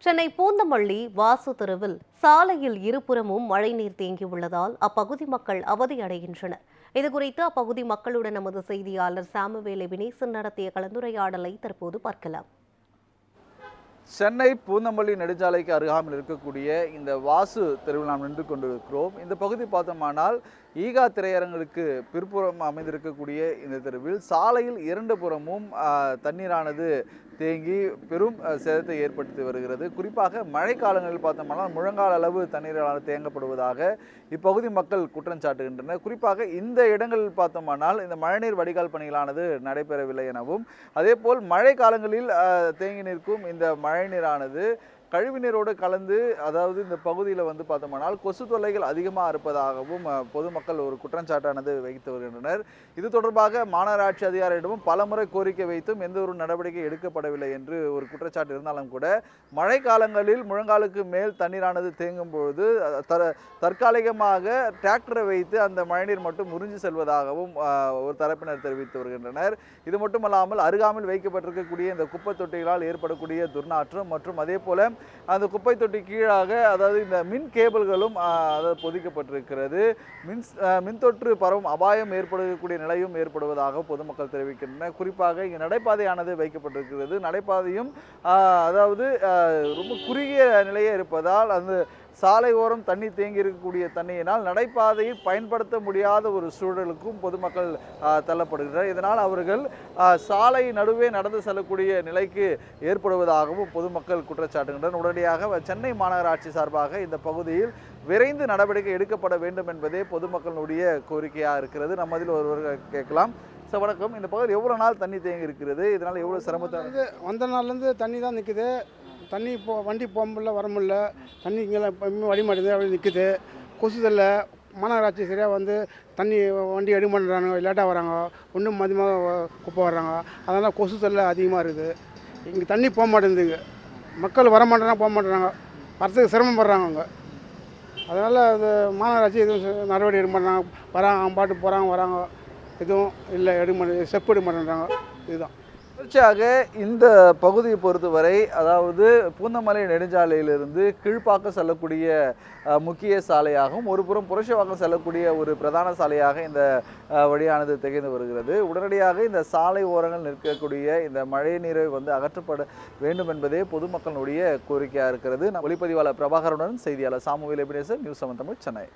சென்னை பூந்தமல்லி வாசு தெருவில் சாலையில் இருபுறமும் மழைநீர் தேங்கியுள்ளதால் அப்பகுதி மக்கள் அவதியடைகின்றனர். இதுகுறித்து அப்பகுதி மக்களுடன் நமது செய்தியாளர் சாமுவேல் எபினேசன் நடத்திய கலந்துரையாடலை தற்போது பார்க்கலாம். சென்னை பூந்தமல்லி நெடுஞ்சாலைக்கு அருகாமையில் இருக்கக்கூடிய இந்த வாசு தெருவில் நாம் நின்று கொண்டிருக்கிறோம். இந்த பகுதி பார்த்தோமானால் ஈகா திரையரங்களுக்கு பிற்புறம் அமைந்திருக்கக்கூடிய இந்த தெருவில் சாலையில் இரண்டு புறமும் தண்ணீரானது தேங்கி பெரும் சேதத்தை ஏற்படுத்தி வருகிறது. குறிப்பாக மழைக்காலங்களில் பார்த்தோம்னால் முழங்கால் அளவு தண்ணீரானது தேங்கப்படுவதாக இப்பகுதி மக்கள் குற்றம் சாட்டுகின்றனர். குறிப்பாக இந்த இடங்களில் பார்த்தோமானால் இந்த மழைநீர் வடிகால் பணிகளானது நடைபெறவில்லை எனவும், அதே போல் மழை காலங்களில் தேங்கி நிற்கும் இந்த மழைநீரானது கழிவுநீரோடு கலந்து, அதாவது இந்த பகுதியில் பார்த்தோம்னால் கொசு தொல்லைகள் அதிகமாக இருப்பதாகவும் பொதுமக்கள் ஒரு குற்றச்சாட்டானது வைத்து வருகின்றனர். இது தொடர்பாக மாநகராட்சி அதிகாரியிடமும் பலமுறை கோரிக்கை வைத்தும் எந்த ஒரு நடவடிக்கை எடுக்கப்படவில்லை என்று ஒரு குற்றச்சாட்டு இருந்தாலும் கூட, மழை காலங்களில் முழங்காலுக்கு மேல் தண்ணீரானது தேங்கும் பொழுது தற்காலிகமாக டிராக்டரை வைத்து அந்த மழைநீர் மட்டும் உறிஞ்சி செல்வதாகவும் ஒரு தரப்பினர் தெரிவித்து வருகின்றனர். இது மட்டுமல்லாமல் அருகாமையில் வைக்கப்பட்டிருக்கக்கூடிய இந்த குப்பை தொட்டிகளால் ஏற்படக்கூடிய துர்நாற்றம் மற்றும் அதே போல அந்த குப்பை தொட்டி கீழாக, அதாவது இந்த மின் கேபிள்களும் பொதிக்கப்பட்டிருக்கிறது. மின்தொற்று பரவும் அபாயம் ஏற்படக்கூடிய நிலையும் ஏற்படுவதாக பொதுமக்கள் தெரிவிக்கின்றனர். குறிப்பாக இங்கு நடைபாதையானது வைக்கப்பட்டிருக்கிறது. நடைபாதையும் அதாவது ரொம்ப குறுகிய நிலையே இருப்பதால் அந்த சாலை ஓரம் தண்ணி தேங்கி இருக்கக்கூடிய தண்ணியினால் நடைபாதையில் பயன்படுத்த முடியாத ஒரு சூழலுக்கும் பொதுமக்கள் தள்ளப்படுகின்றனர். இதனால் அவர்கள் சாலை நடுவே நடந்து செல்லக்கூடிய நிலைக்கு ஏற்படுவதாகவும் பொதுமக்கள் குற்றச்சாட்டுகின்றனர். உடனடியாக சென்னை மாநகராட்சி சார்பாக இந்த பகுதியில் விரைந்து நடவடிக்கை எடுக்கப்பட வேண்டும் என்பதே பொதுமக்களுடைய கோரிக்கையாக இருக்கிறது. நம்ம அதில் ஒருவர் கேட்கலாம். சார் வணக்கம். இந்த பகுதியில் எவ்வளோ நாள் தண்ணி தேங்கி இருக்கிறது? இதனால் எவ்வளோ சிரமத்தை? வந்த நாள்லேருந்து தண்ணி தான் நிற்குது. தண்ணி வண்டி போக முடியல, வர முடியல. தண்ணி இங்கே வடிமாட்டுது, அப்படி நிற்குது. கொசு தொல்லை. மாநகராட்சி சரியாக தண்ணி வண்டி எடுக்க மாட்டேறாங்க, லேட்டாக வராங்க. ஒன்றும் மதியமாக குப்பை வர்றாங்க. அதனால் கொசு தொல்லை அதிகமாக இருக்குது. இங்கே தண்ணி போக மாட்டேங்குதுங்க. மக்கள் வர மாட்டேறாங்க, போக மாட்டேறாங்க. வரத்துக்கு சிரமப்படுறாங்க அவங்க. அதனால் அது மாநகராட்சி எதுவும் நடவடிக்கை எடுக்க மாட்டேறாங்க. வராங்க, அவங்க பாட்டு போகிறாங்க, வராங்க. எதுவும் இல்லை, எடுக்க மாட்டேங்க, ஸ்டெப் எடுக்க மாட்டேன்றாங்க. இதுதான் தொடர்ச்சியாக இந்த பகுதியை பொறுத்தவரை, அதாவது பூந்தமல்லி நெடுஞ்சாலையிலிருந்து கீழ்ப்பாக்கம் செல்லக்கூடிய முக்கிய சாலையாகவும், ஒரு புறம் புரட்சிவாக்கம் செல்லக்கூடிய ஒரு பிரதான சாலையாக இந்த வழியானது திகழ்ந்து வருகிறது. உடனடியாக இந்த சாலை ஓரங்கள் நிற்கக்கூடிய இந்த மழை நீரை அகற்றப்பட வேண்டும் என்பதே பொதுமக்களுடைய கோரிக்கையாக இருக்கிறது. ஒளிப்பதிவாளர் பிரபாகருடன் செய்தியாளர் சாமுவேல் எபினேசன், நியூஸ் 7 தமிழ், சென்னை.